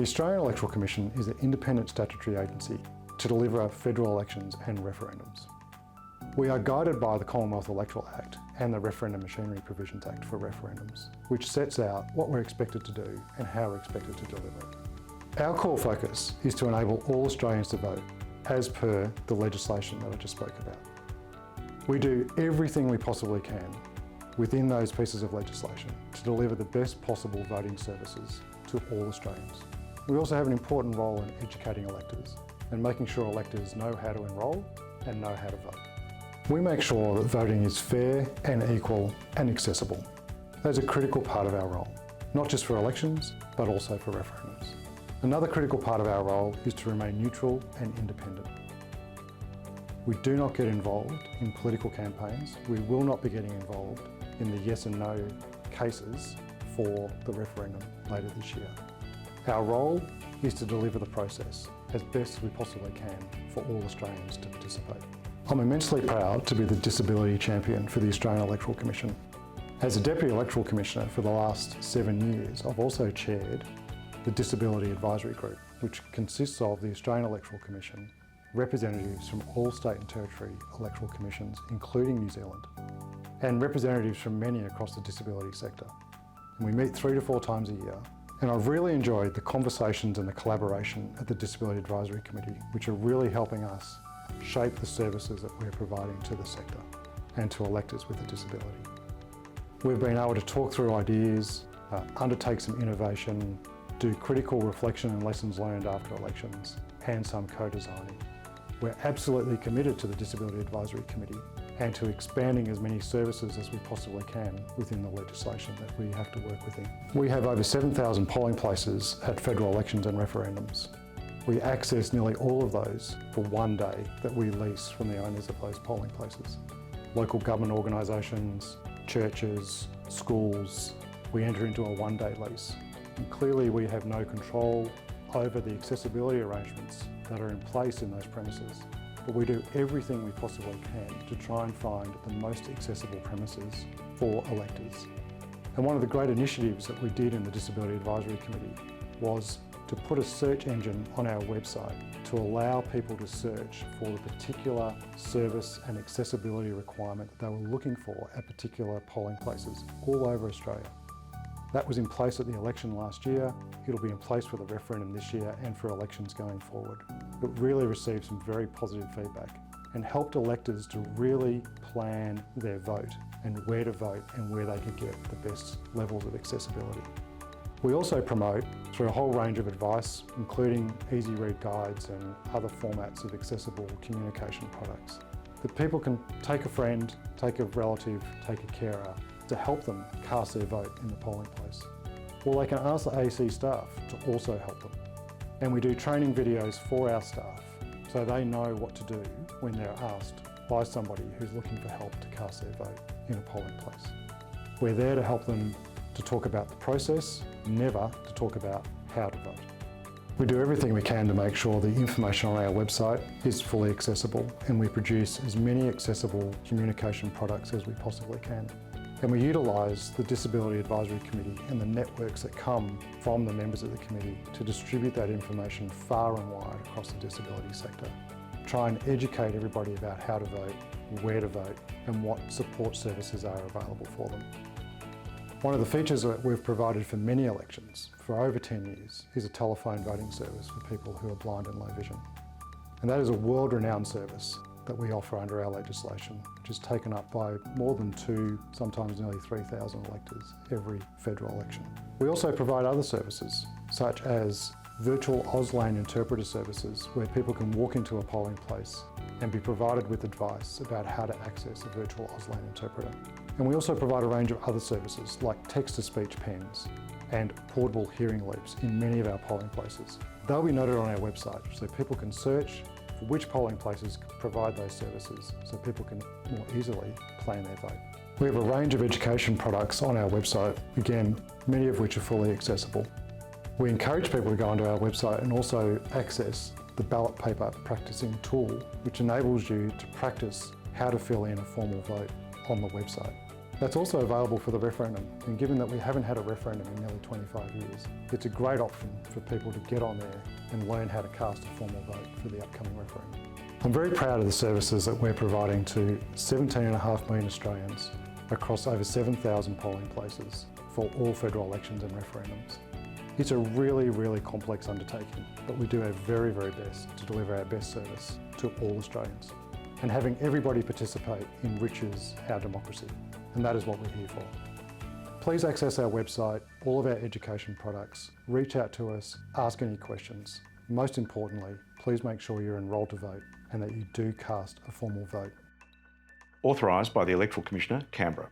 The Australian Electoral Commission is an independent statutory agency to deliver federal elections and referendums. We are guided by the Commonwealth Electoral Act and the Referendum Machinery Provisions Act for referendums, which sets out what we're expected to do and how we're expected to deliver it. Our core focus is to enable all Australians to vote as per the legislation that I just spoke about. We do everything we possibly can within those pieces of legislation to deliver the best possible voting services to all Australians. We also have an important role in educating electors and making sure electors know how to enrol and know how to vote. We make sure that voting is fair and equal and accessible. That's a critical part of our role, not just for elections, but also for referendums. Another critical part of our role is to remain neutral and independent. We do not get involved in political campaigns. We will not be getting involved in the yes and no cases for the referendum later this year. Our role is to deliver the process as best as we possibly can for all Australians to participate. I'm immensely proud to be the Disability Champion for the Australian Electoral Commission. As a Deputy Electoral Commissioner for the last 7 years, I've also chaired the Disability Advisory Group, which consists of the Australian Electoral Commission, representatives from all state and territory electoral commissions, including New Zealand, and representatives from many across the disability sector. And we meet 3 to 4 times a year. And I've really enjoyed the conversations and the collaboration at the Disability Advisory Committee, which are really helping us shape the services that we're providing to the sector and to electors with a disability. We've been able to talk through ideas, undertake some innovation, do critical reflection and lessons learned after elections, and some co-designing. We're absolutely committed to the Disability Advisory Committee and to expanding as many services as we possibly can within the legislation that we have to work within. We have over 7,000 polling places at federal elections and referendums. We access nearly all of those for one day that we lease from the owners of those polling places. Local government organisations, churches, schools, we enter into a one-day lease. And clearly we have no control over the accessibility arrangements that are in place in those premises. But we do everything we possibly can to try and find the most accessible premises for electors. And one of the great initiatives that we did in the Disability Advisory Committee was to put a search engine on our website to allow people to search for the particular service and accessibility requirement that they were looking for at particular polling places all over Australia. That was in place at the election last year. It'll be in place for the referendum this year and for elections going forward. It really received some very positive feedback and helped electors to really plan their vote and where to vote and where they could get the best levels of accessibility. We also promote, through a whole range of advice, including easy read guides and other formats of accessible communication products, that people can take a friend, take a relative, take a carer to help them cast their vote in the polling place. Or they can ask the AEC staff to also help them. And we do training videos for our staff so they know what to do when they're asked by somebody who's looking for help to cast their vote in a polling place. We're there to help them to talk about the process, never to talk about how to vote. We do everything we can to make sure the information on our website is fully accessible, and we produce as many accessible communication products as we possibly can. And we utilise the Disability Advisory Committee and the networks that come from the members of the committee to distribute that information far and wide across the disability sector. Try and educate everybody about how to vote, where to vote, and what support services are available for them. One of the features that we've provided for many elections for over 10 years is a telephone voting service for people who are blind and low vision. And that is a world-renowned service that we offer under our legislation, which is taken up by more than 2, sometimes nearly 3,000 electors every federal election. We also provide other services, such as virtual Auslan interpreter services, where people can walk into a polling place and be provided with advice about how to access a virtual Auslan interpreter. And we also provide a range of other services like text-to-speech pens and portable hearing loops in many of our polling places. They'll be noted on our website so people can search for which polling places provide those services so people can more easily plan their vote. We have a range of education products on our website, again, many of which are fully accessible. We encourage people to go onto our website and also access the ballot paper practicing tool, which enables you to practice how to fill in a formal vote on the website. That's also available for the referendum, and given that we haven't had a referendum in nearly 25 years, it's a great option for people to get on there and learn how to cast a formal vote for the upcoming referendum. I'm very proud of the services that we're providing to 17.5 million Australians across over 7,000 polling places for all federal elections and referendums. It's a really, really complex undertaking, but we do our very, very best to deliver our best service to all Australians. And having everybody participate enriches our democracy, and that is what we're here for. Please access our website, all of our education products, reach out to us, ask any questions. Most importantly, please make sure you're enrolled to vote and that you do cast a formal vote. Authorised by the Electoral Commissioner, Canberra.